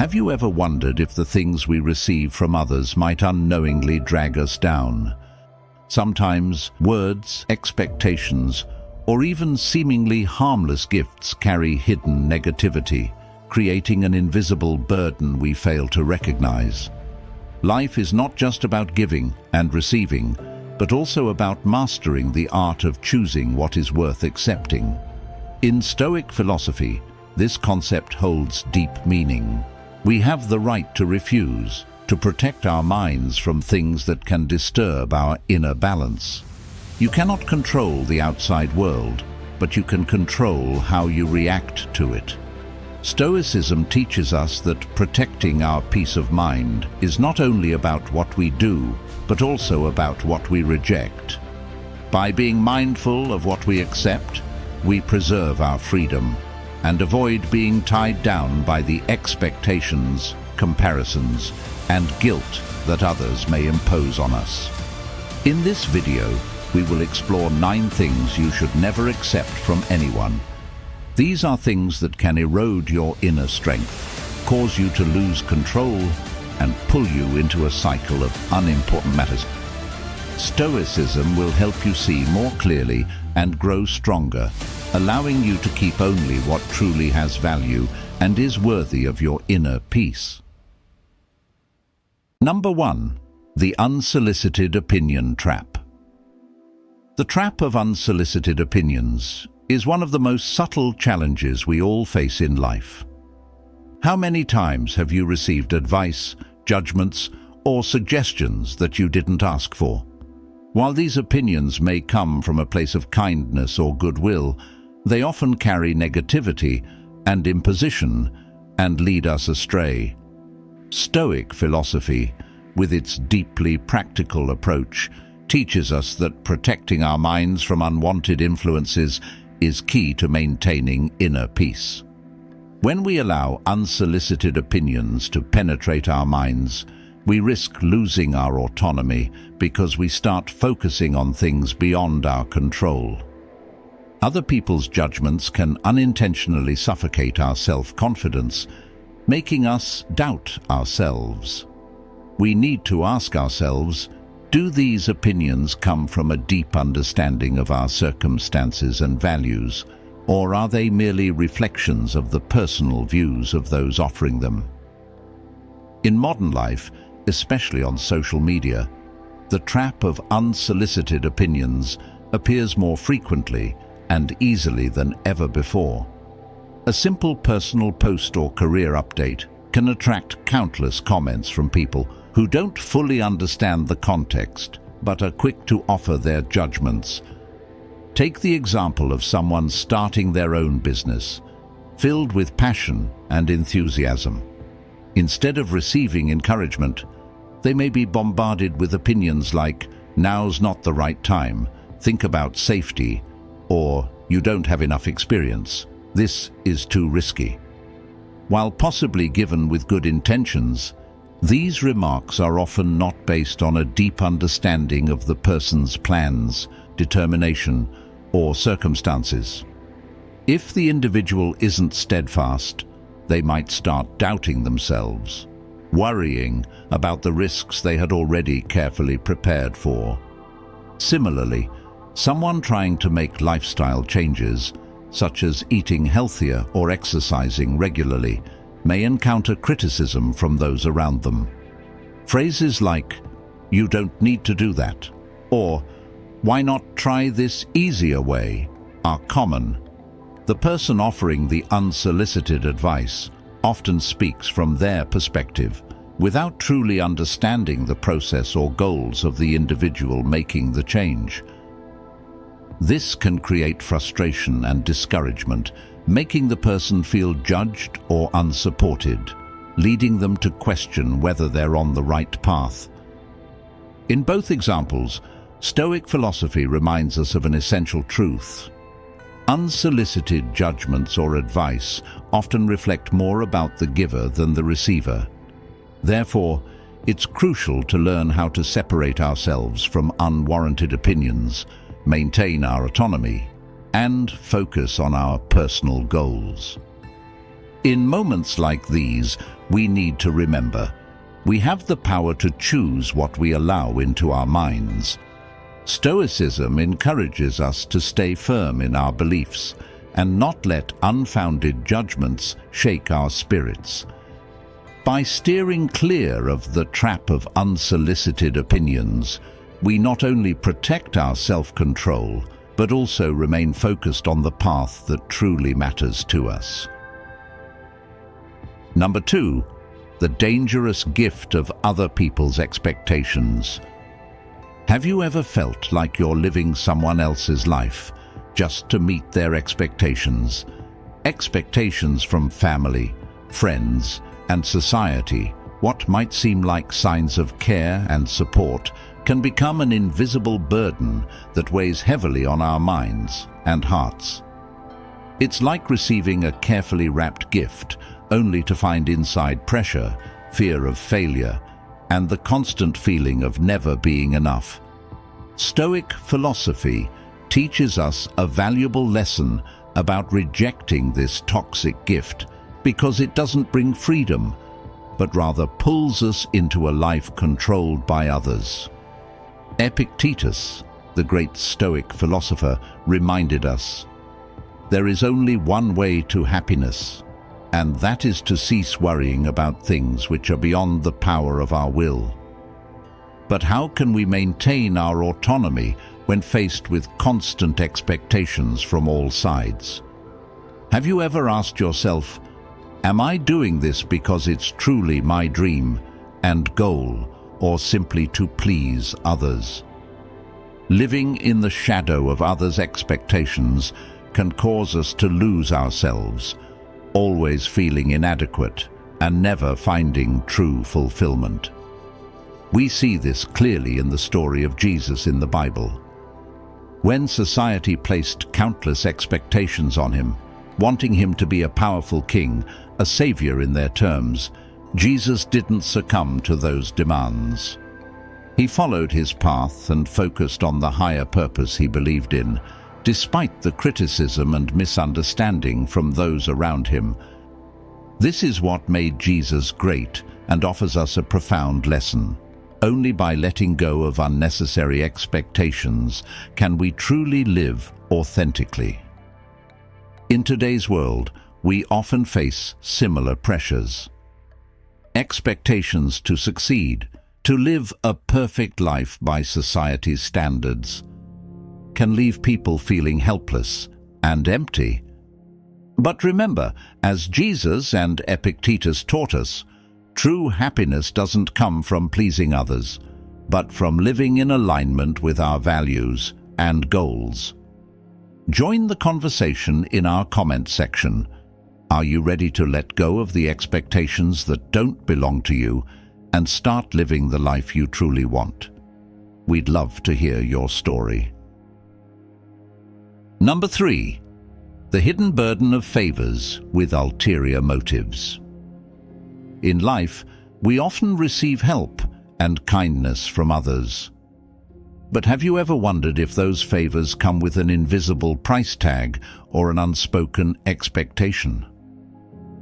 Have you ever wondered if the things we receive from others might unknowingly drag us down? Sometimes words, expectations, or even seemingly harmless gifts carry hidden negativity, creating an invisible burden we fail to recognize. Life is not just about giving and receiving, but also about mastering the art of choosing what is worth accepting. In Stoic philosophy, this concept holds deep meaning. We have the right to refuse, to protect our minds from things that can disturb our inner balance. You cannot control the outside world, but you can control how you react to it. Stoicism teaches us that protecting our peace of mind is not only about what we do, but also about what we reject. By being mindful of what we accept, we preserve our freedom and avoid being tied down by the expectations, comparisons, and guilt that others may impose on us. In this video, we will explore 9 things you should never accept from anyone. These are things that can erode your inner strength, cause you to lose control, and pull you into a cycle of unimportant matters. Stoicism will help you see more clearly and grow stronger, allowing you to keep only what truly has value and is worthy of your inner peace. Number 1. The unsolicited opinion trap. The trap of unsolicited opinions is one of the most subtle challenges we all face in life. How many times have you received advice, judgments, or suggestions that you didn't ask for? While these opinions may come from a place of kindness or goodwill, they often carry negativity and imposition and lead us astray. Stoic philosophy, with its deeply practical approach, teaches us that protecting our minds from unwanted influences is key to maintaining inner peace. When we allow unsolicited opinions to penetrate our minds, we risk losing our autonomy because we start focusing on things beyond our control. Other people's judgments can unintentionally suffocate our self-confidence, making us doubt ourselves. We need to ask ourselves, do these opinions come from a deep understanding of our circumstances and values, or are they merely reflections of the personal views of those offering them? In modern life, especially on social media, the trap of unsolicited opinions appears more frequently and easily than ever before. A simple personal post or career update can attract countless comments from people who don't fully understand the context but are quick to offer their judgments. Take the example of someone starting their own business, filled with passion and enthusiasm. Instead of receiving encouragement, they may be bombarded with opinions like, "Now's not the right time," "Think about safety," or "You don't have enough experience," "This is too risky." While possibly given with good intentions, these remarks are often not based on a deep understanding of the person's plans, determination, or circumstances. If the individual isn't steadfast, they might start doubting themselves, worrying about the risks they had already carefully prepared for. Similarly, someone trying to make lifestyle changes, such as eating healthier or exercising regularly, may encounter criticism from those around them. Phrases like, "You don't need to do that," or "Why not try this easier way?" are common. The person offering the unsolicited advice often speaks from their perspective, without truly understanding the process or goals of the individual making the change. This can create frustration and discouragement, making the person feel judged or unsupported, leading them to question whether they're on the right path. In both examples, Stoic philosophy reminds us of an essential truth. Unsolicited judgments or advice often reflect more about the giver than the receiver. Therefore, it's crucial to learn how to separate ourselves from unwarranted opinions, maintain our autonomy, and focus on our personal goals. In moments like these, we need to remember, we have the power to choose what we allow into our minds. Stoicism encourages us to stay firm in our beliefs and not let unfounded judgments shake our spirits. By steering clear of the trap of unsolicited opinions, we not only protect our self-control, but also remain focused on the path that truly matters to us. Number 2, the dangerous gift of other people's expectations. Have you ever felt like you're living someone else's life just to meet their expectations? Expectations from family, friends, and society, what might seem like signs of care and support, can become an invisible burden that weighs heavily on our minds and hearts. It's like receiving a carefully wrapped gift, only to find inside pressure, fear of failure, and the constant feeling of never being enough. Stoic philosophy teaches us a valuable lesson about rejecting this toxic gift, because it doesn't bring freedom, but rather pulls us into a life controlled by others. Epictetus, the great Stoic philosopher, reminded us, there is only one way to happiness, and that is to cease worrying about things which are beyond the power of our will. But how can we maintain our autonomy when faced with constant expectations from all sides? Have you ever asked yourself, am I doing this because it's truly my dream and goal, or simply to please others? Living in the shadow of others' expectations can cause us to lose ourselves, always feeling inadequate and never finding true fulfillment. We see this clearly in the story of Jesus in the Bible. When society placed countless expectations on him, wanting him to be a powerful king, a savior in their terms, Jesus didn't succumb to those demands. He followed his path and focused on the higher purpose he believed in, despite the criticism and misunderstanding from those around him. This is what made Jesus great and offers us a profound lesson. Only by letting go of unnecessary expectations can we truly live authentically. In today's world, we often face similar pressures. Expectations to succeed, to live a perfect life by society's standards, can leave people feeling helpless and empty. But remember, as Jesus and Epictetus taught us, true happiness doesn't come from pleasing others, but from living in alignment with our values and goals. Join the conversation in our comment section. Are you ready to let go of the expectations that don't belong to you and start living the life you truly want? We'd love to hear your story. Number 3, the hidden burden of favors with ulterior motives. In life, we often receive help and kindness from others. But have you ever wondered if those favors come with an invisible price tag or an unspoken expectation?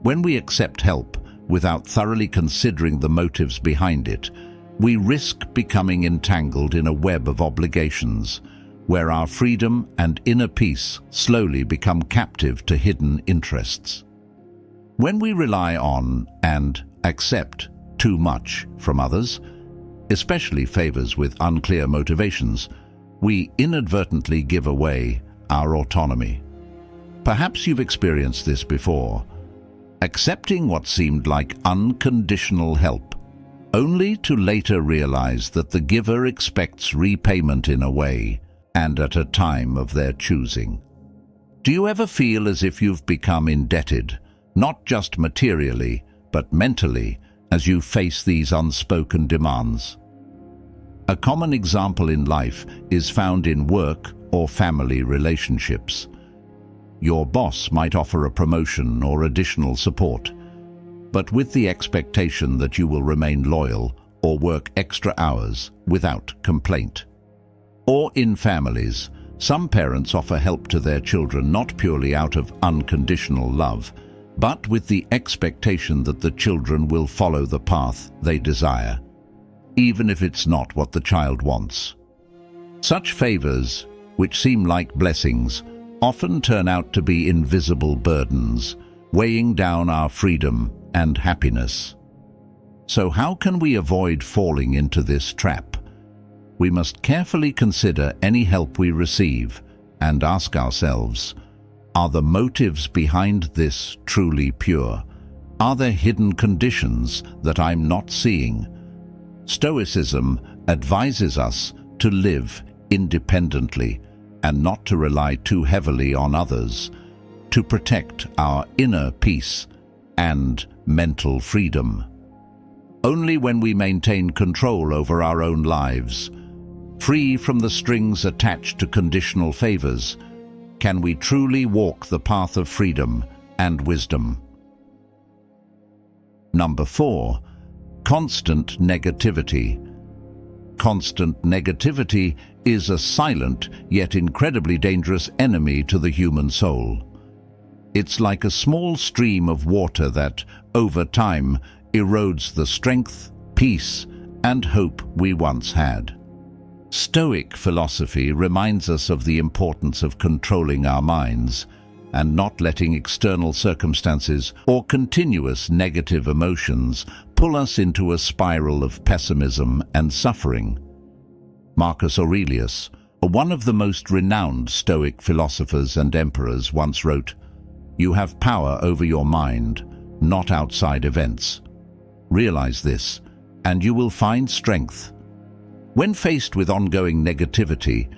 When we accept help without thoroughly considering the motives behind it, we risk becoming entangled in a web of obligations, where our freedom and inner peace slowly become captive to hidden interests. When we rely on and accept too much from others, especially favors with unclear motivations, we inadvertently give away our autonomy. Perhaps you've experienced this before, accepting what seemed like unconditional help, only to later realize that the giver expects repayment in a way and at a time of their choosing. Do you ever feel as if you've become indebted, not just materially, but mentally, as you face these unspoken demands? A common example in life is found in work or family relationships. Your boss might offer a promotion or additional support, but with the expectation that you will remain loyal or work extra hours without complaint. Or in families, some parents offer help to their children not purely out of unconditional love, but with the expectation that the children will follow the path they desire, even if it's not what the child wants. Such favors, which seem like blessings, often turn out to be invisible burdens, weighing down our freedom and happiness. So how can we avoid falling into this trap? We must carefully consider any help we receive and ask ourselves, are the motives behind this truly pure? Are there hidden conditions that I'm not seeing? Stoicism advises us to live independently and not to rely too heavily on others, to protect our inner peace and mental freedom. Only when we maintain control over our own lives, free from the strings attached to conditional favors, can we truly walk the path of freedom and wisdom. Number 4, constant negativity. Constant negativity is a silent yet incredibly dangerous enemy to the human soul. It's like a small stream of water that, over time, erodes the strength, peace, and hope we once had. Stoic philosophy reminds us of the importance of controlling our minds and not letting external circumstances or continuous negative emotions pull us into a spiral of pessimism and suffering. Marcus Aurelius, one of the most renowned Stoic philosophers and emperors, once wrote, "You have power over your mind, not outside events. Realize this, and you will find strength." When faced with ongoing negativity,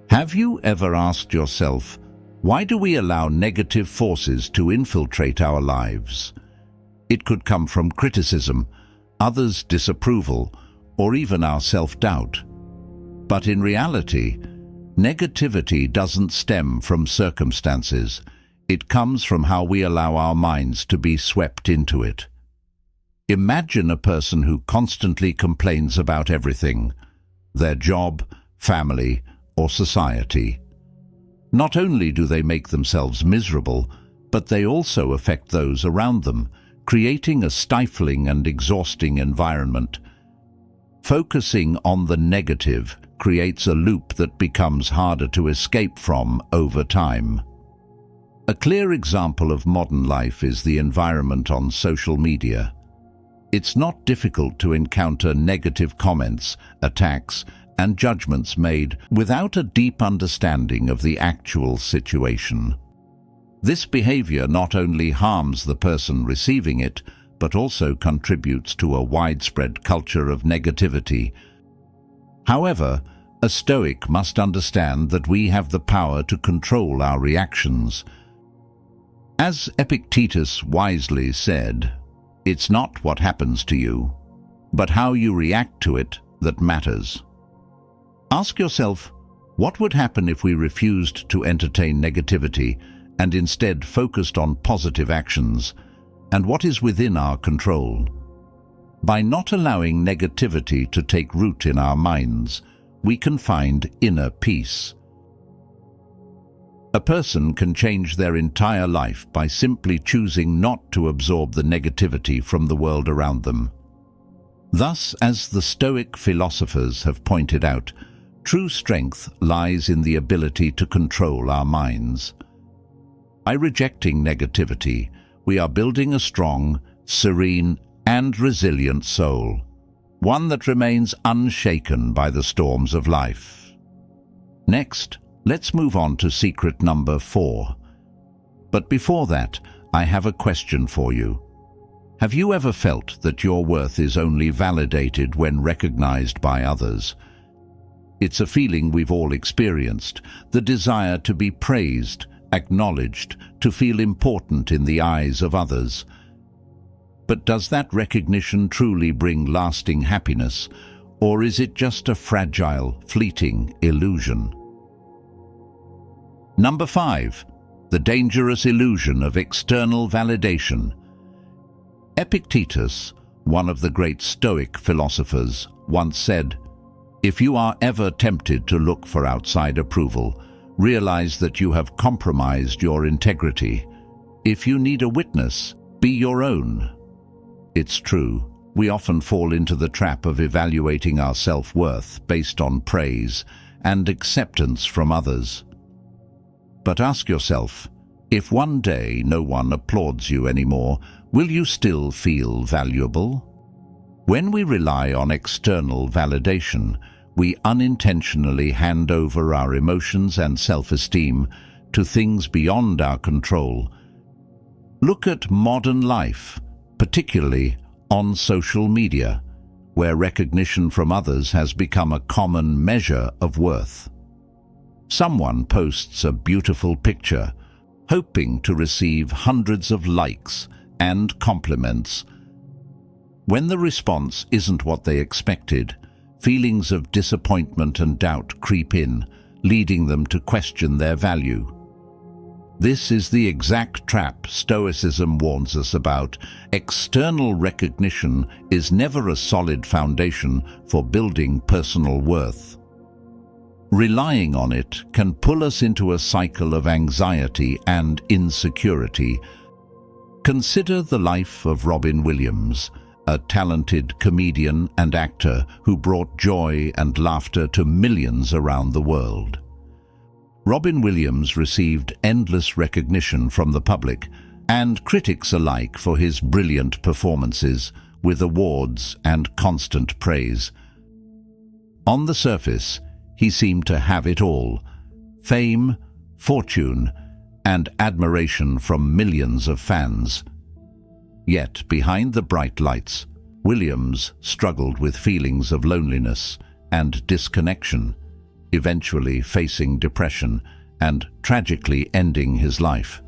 have you ever asked yourself, why do we allow negative forces to infiltrate our lives? It could come from criticism, others' disapproval, or even our self-doubt. But in reality, negativity doesn't stem from circumstances. It comes from how we allow our minds to be swept into it. Imagine a person who constantly complains about everything, their job, family, or society. Not only do they make themselves miserable, but they also affect those around them, creating a stifling and exhausting environment. Focusing on the negative creates a loop that becomes harder to escape from over time. A clear example of modern life is the environment on social media. It's not difficult to encounter negative comments, attacks, and judgments made without a deep understanding of the actual situation. This behavior not only harms the person receiving it, but also contributes to a widespread culture of negativity. However, a Stoic must understand that we have the power to control our reactions. As Epictetus wisely said, "It's not what happens to you, but how you react to it that matters." Ask yourself, what would happen if we refused to entertain negativity and instead focused on positive actions, and what is within our control? By not allowing negativity to take root in our minds, we can find inner peace. A person can change their entire life by simply choosing not to absorb the negativity from the world around them. Thus, as the Stoic philosophers have pointed out, true strength lies in the ability to control our minds. By rejecting negativity, we are building a strong, serene, and resilient soul, one that remains unshaken by the storms of life. Next, let's move on to secret number 4. But before that, I have a question for you. Have you ever felt that your worth is only validated when recognized by others? It's a feeling we've all experienced, the desire to be praised, acknowledged, to feel important in the eyes of others. But does that recognition truly bring lasting happiness, or is it just a fragile, fleeting illusion? Number 5. The dangerous illusion of external validation. Epictetus, one of the great Stoic philosophers, once said, "If you are ever tempted to look for outside approval, realize that you have compromised your integrity. If you need a witness, be your own. It's true, we often fall into the trap of evaluating our self-worth based on praise and acceptance from others. But ask yourself, if one day no one applauds you anymore, will you still feel valuable? When we rely on external validation, we unintentionally hand over our emotions and self-esteem to things beyond our control. Look at modern life, particularly on social media, where recognition from others has become a common measure of worth. Someone posts a beautiful picture, hoping to receive hundreds of likes and compliments. When the response isn't what they expected, feelings of disappointment and doubt creep in, leading them to question their value. This is the exact trap Stoicism warns us about. External recognition is never a solid foundation for building personal worth. Relying on it can pull us into a cycle of anxiety and insecurity. Consider the life of Robin Williams, a talented comedian and actor who brought joy and laughter to millions around the world. Robin Williams received endless recognition from the public and critics alike for his brilliant performances, with awards and constant praise. On the surface, he seemed to have it all: fame, fortune, and admiration from millions of fans. Yet, behind the bright lights, Williams struggled with feelings of loneliness and disconnection, eventually facing depression and tragically ending his life.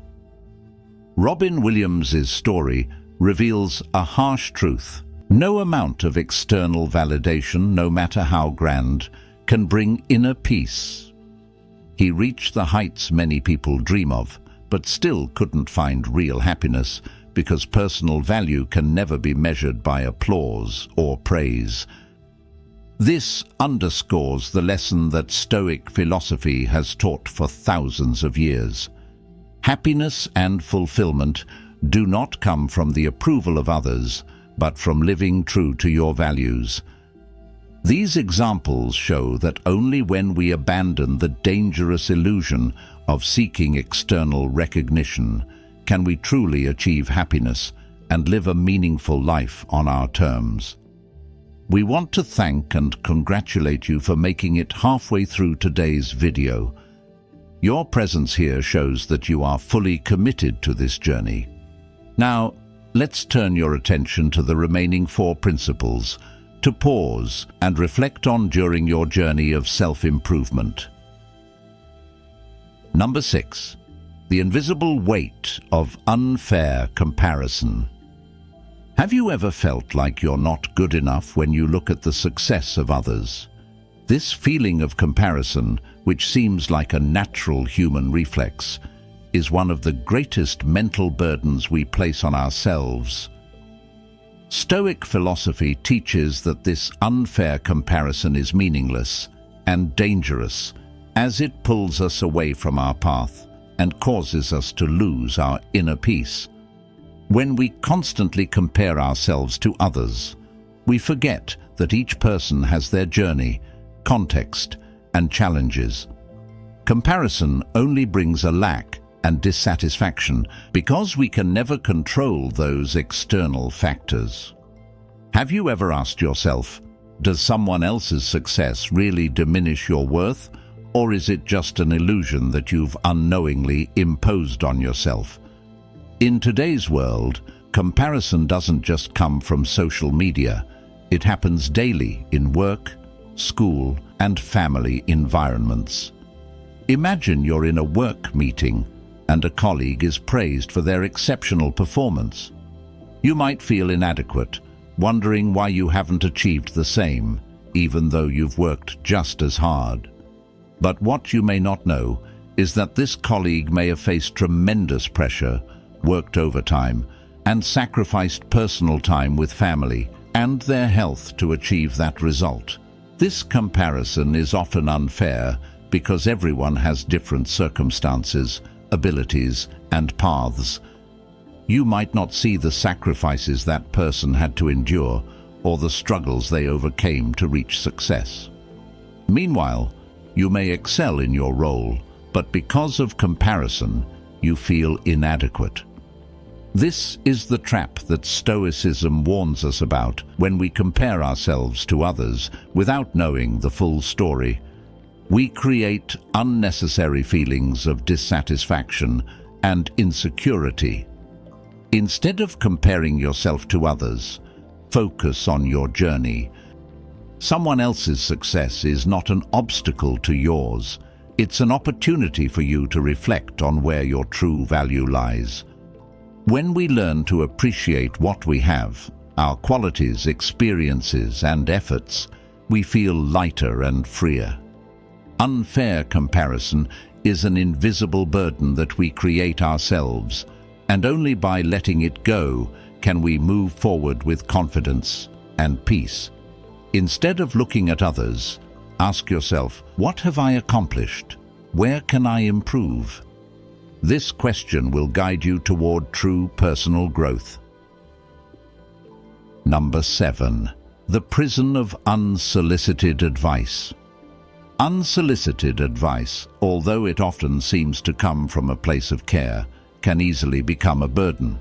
Robin Williams's story reveals a harsh truth. No amount of external validation, no matter how grand, can bring inner peace. He reached the heights many people dream of, but still couldn't find real happiness, because personal value can never be measured by applause or praise. This underscores the lesson that Stoic philosophy has taught for thousands of years. Happiness and fulfillment do not come from the approval of others, but from living true to your values. These examples show that only when we abandon the dangerous illusion of seeking external recognition can we truly achieve happiness and live a meaningful life on our terms. We want to thank and congratulate you for making it halfway through today's video. Your presence here shows that you are fully committed to this journey. Now, let's turn your attention to the remaining 4 principles to pause and reflect on during your journey of self-improvement. Number 6. The invisible weight of unfair comparison. Have you ever felt like you're not good enough when you look at the success of others? This feeling of comparison, which seems like a natural human reflex, is one of the greatest mental burdens we place on ourselves. Stoic philosophy teaches that this unfair comparison is meaningless and dangerous, as it pulls us away from our path and causes us to lose our inner peace. When we constantly compare ourselves to others, we forget that each person has their journey, context, and challenges. Comparison only brings a lack and dissatisfaction because we can never control those external factors. Have you ever asked yourself, does someone else's success really diminish your worth, or is it just an illusion that you've unknowingly imposed on yourself? In today's world, comparison doesn't just come from social media. It happens daily in work, school, and family environments. Imagine you're in a work meeting and a colleague is praised for their exceptional performance. You might feel inadequate, wondering why you haven't achieved the same, even though you've worked just as hard. But what you may not know is that this colleague may have faced tremendous pressure, worked overtime, and sacrificed personal time with family and their health to achieve that result. This comparison is often unfair because everyone has different circumstances, abilities, and paths, You might not see the sacrifices that person had to endure or the struggles they overcame to reach success. Meanwhile, you may excel in your role, but because of comparison, you feel inadequate. This is the trap that Stoicism warns us about when we compare ourselves to others without knowing the full story. We create unnecessary feelings of dissatisfaction and insecurity. Instead of comparing yourself to others, focus on your journey. Someone else's success is not an obstacle to yours. It's an opportunity for you to reflect on where your true value lies. When we learn to appreciate what we have, our qualities, experiences, and efforts, we feel lighter and freer. Unfair comparison is an invisible burden that we create ourselves, and only by letting it go can we move forward with confidence and peace. Instead of looking at others, ask yourself, what have I accomplished? Where can I improve? This question will guide you toward true personal growth. Number 7. The prison of unsolicited advice. Unsolicited advice, although it often seems to come from a place of care, can easily become a burden.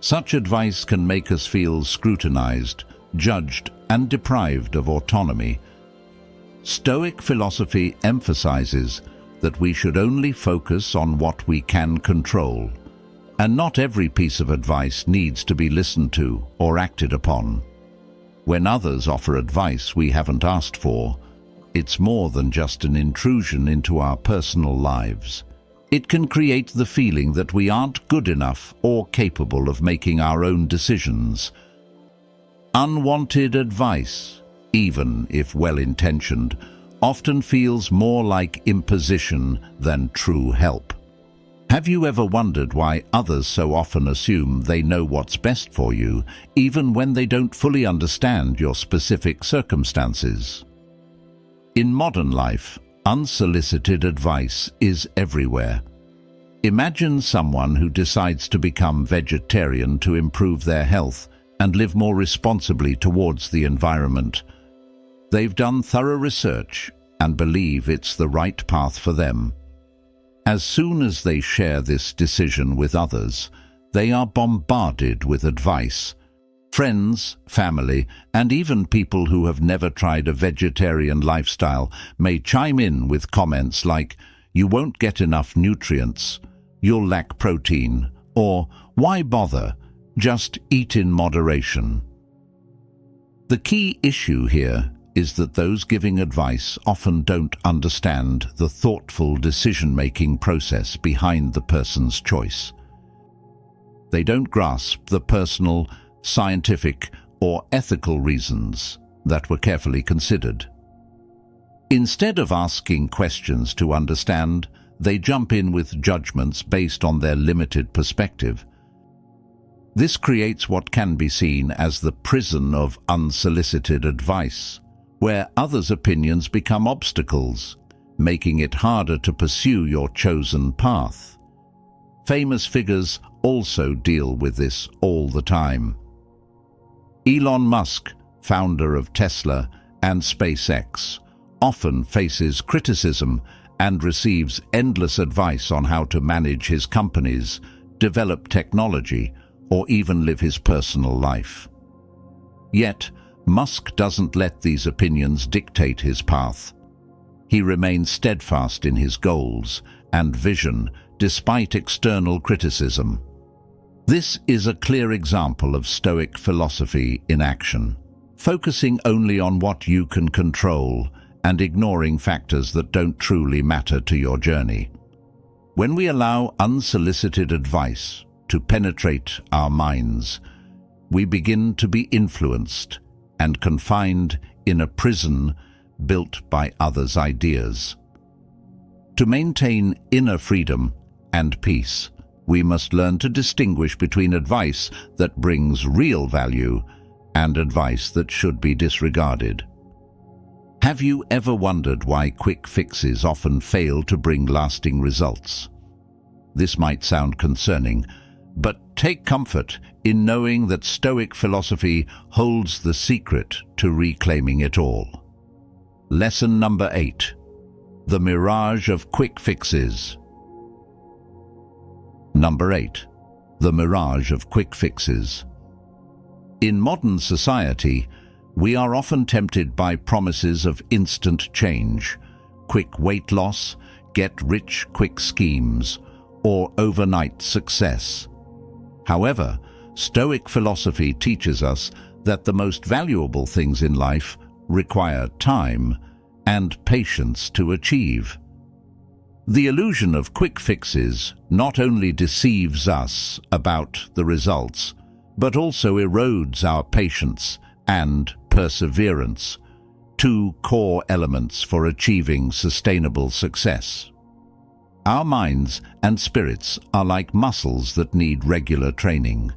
Such advice can make us feel scrutinized, judged, and deprived of autonomy. Stoic philosophy emphasizes that we should only focus on what we can control, and not every piece of advice needs to be listened to or acted upon. When others offer advice we haven't asked for, it's more than just an intrusion into our personal lives. It can create the feeling that we aren't good enough or capable of making our own decisions. Unwanted advice, even if well-intentioned, often feels more like imposition than true help. Have you ever wondered why others so often assume they know what's best for you, even when they don't fully understand your specific circumstances? In modern life, unsolicited advice is everywhere. Imagine someone who decides to become vegetarian to improve their health and live more responsibly towards the environment. They've done thorough research and believe it's the right path for them. As soon as they share this decision with others, they are bombarded with advice. Friends, family, and even people who have never tried a vegetarian lifestyle may chime in with comments like, "You won't get enough nutrients," "You'll lack protein," or "Why bother? Just eat in moderation." The key issue here is that those giving advice often don't understand the thoughtful decision-making process behind the person's choice. They don't grasp the personal, scientific, or ethical reasons that were carefully considered. Instead of asking questions to understand, they jump in with judgments based on their limited perspective. This creates what can be seen as the prison of unsolicited advice, where others' opinions become obstacles, making it harder to pursue your chosen path. Famous figures also deal with this all the time. Elon Musk, founder of Tesla and SpaceX, often faces criticism and receives endless advice on how to manage his companies, develop technology, or even live his personal life. Yet, Musk doesn't let these opinions dictate his path. He remains steadfast in his goals and vision despite external criticism. This is a clear example of Stoic philosophy in action, focusing only on what you can control and ignoring factors that don't truly matter to your journey. When we allow unsolicited advice to penetrate our minds, we begin to be influenced and confined in a prison built by others' ideas. To maintain inner freedom and peace, we must learn to distinguish between advice that brings real value and advice that should be disregarded. Have you ever wondered why quick fixes often fail to bring lasting results? This might sound concerning, but take comfort in knowing that Stoic philosophy holds the secret to reclaiming it all. Lesson number 8. The mirage of quick fixes. Number 8. The mirage of quick fixes. In modern society, we are often tempted by promises of instant change, quick weight loss, get-rich-quick schemes, or overnight success. However, Stoic philosophy teaches us that the most valuable things in life require time and patience to achieve. The illusion of quick fixes not only deceives us about the results, but also erodes our patience and perseverance, two core elements for achieving sustainable success. Our minds and spirits are like muscles that need regular training.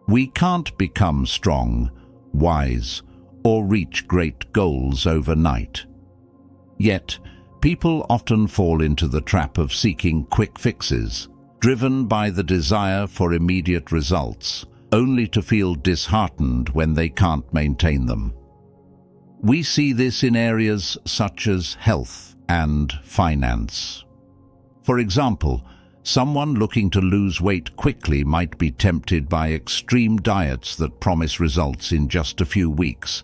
We can't become strong, wise, or reach great goals overnight. Yet, people often fall into the trap of seeking quick fixes, driven by the desire for immediate results, only to feel disheartened when they can't maintain them. We see this in areas such as health and finance. For example, someone looking to lose weight quickly might be tempted by extreme diets that promise results in just a few weeks.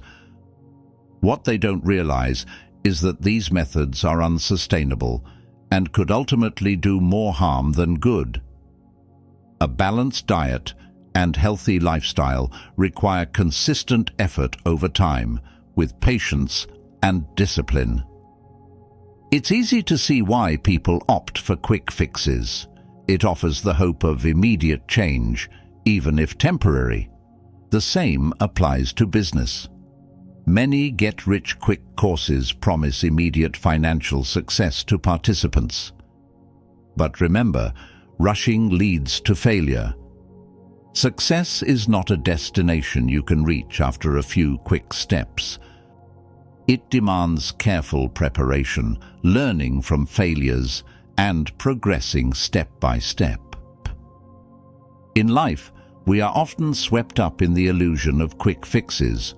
What they don't realize is that these methods are unsustainable and could ultimately do more harm than good. A balanced diet and healthy lifestyle require consistent effort over time, with patience and discipline. It's easy to see why people opt for quick fixes. It offers the hope of immediate change, even if temporary. The same applies to business. Many get-rich-quick courses promise immediate financial success to participants. But remember, rushing leads to failure. Success is not a destination you can reach after a few quick steps. It demands careful preparation, learning from failures, and progressing step by step. In life, we are often swept up in the illusion of quick fixes,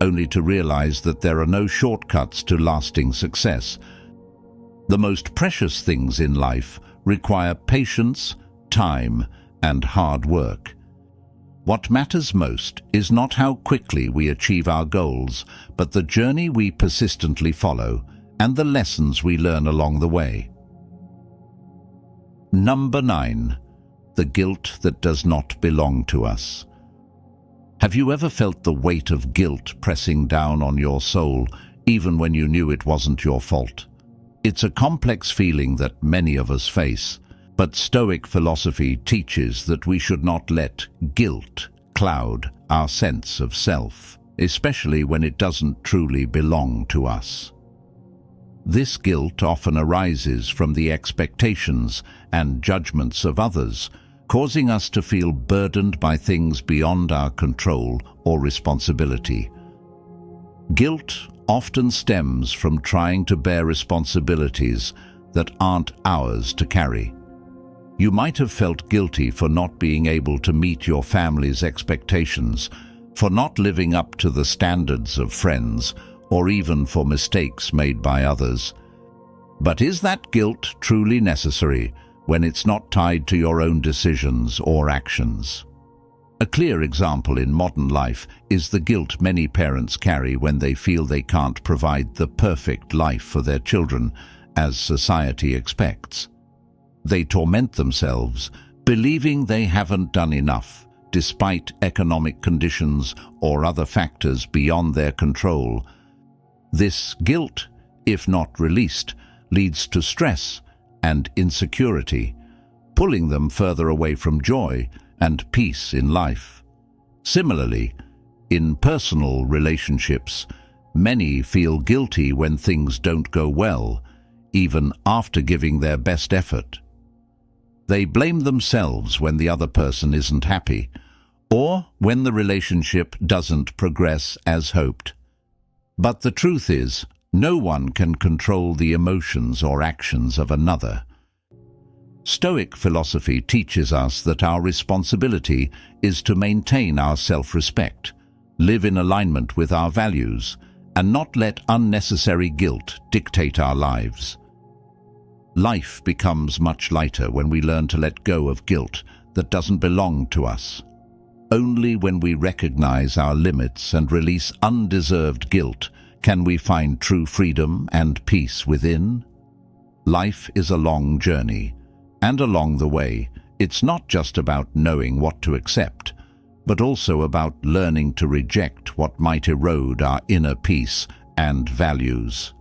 only to realize that there are no shortcuts to lasting success. The most precious things in life require patience, time, and hard work. What matters most is not how quickly we achieve our goals, but the journey we persistently follow and the lessons we learn along the way. Number 9. The guilt that does not belong to us. Have you ever felt the weight of guilt pressing down on your soul, even when you knew it wasn't your fault? It's a complex feeling that many of us face. But Stoic philosophy teaches that we should not let guilt cloud our sense of self, especially when it doesn't truly belong to us. This guilt often arises from the expectations and judgments of others, causing us to feel burdened by things beyond our control or responsibility. Guilt often stems from trying to bear responsibilities that aren't ours to carry. You might have felt guilty for not being able to meet your family's expectations, for not living up to the standards of friends, or even for mistakes made by others. But is that guilt truly necessary when it's not tied to your own decisions or actions? A clear example in modern life is the guilt many parents carry when they feel they can't provide the perfect life for their children, as society expects. They torment themselves, believing they haven't done enough, despite economic conditions or other factors beyond their control. This guilt, if not released, leads to stress and insecurity, pulling them further away from joy and peace in life. Similarly, in personal relationships, many feel guilty when things don't go well, even after giving their best effort. They blame themselves when the other person isn't happy, or when the relationship doesn't progress as hoped. But the truth is, no one can control the emotions or actions of another. Stoic philosophy teaches us that our responsibility is to maintain our self-respect, live in alignment with our values, and not let unnecessary guilt dictate our lives. Life becomes much lighter when we learn to let go of guilt that doesn't belong to us. Only when we recognize our limits and release undeserved guilt can we find true freedom and peace within. Life is a long journey, and along the way, it's not just about knowing what to accept, but also about learning to reject what might erode our inner peace and values.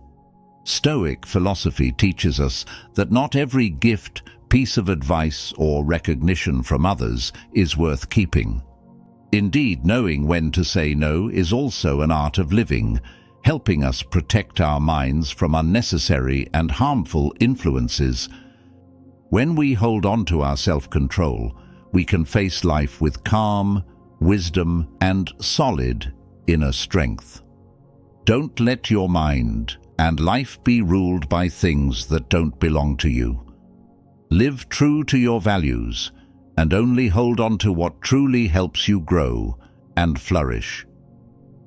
Stoic philosophy teaches us that not every gift, piece of advice, or recognition from others is worth keeping. Indeed, knowing when to say no is also an art of living, helping us protect our minds from unnecessary and harmful influences. When we hold on to our self-control, we can face life with calm, wisdom, and solid inner strength. Don't let your mind and life be ruled by things that don't belong to you. Live true to your values and only hold on to what truly helps you grow and flourish.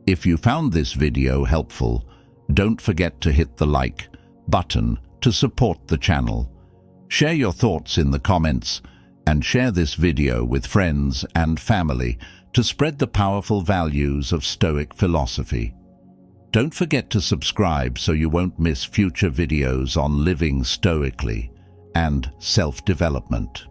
If you found this video helpful, don't forget to hit the like button to support the channel. Share your thoughts in the comments and share this video with friends and family to spread the powerful values of Stoic philosophy. Don't forget to subscribe so you won't miss future videos on living stoically and self-development.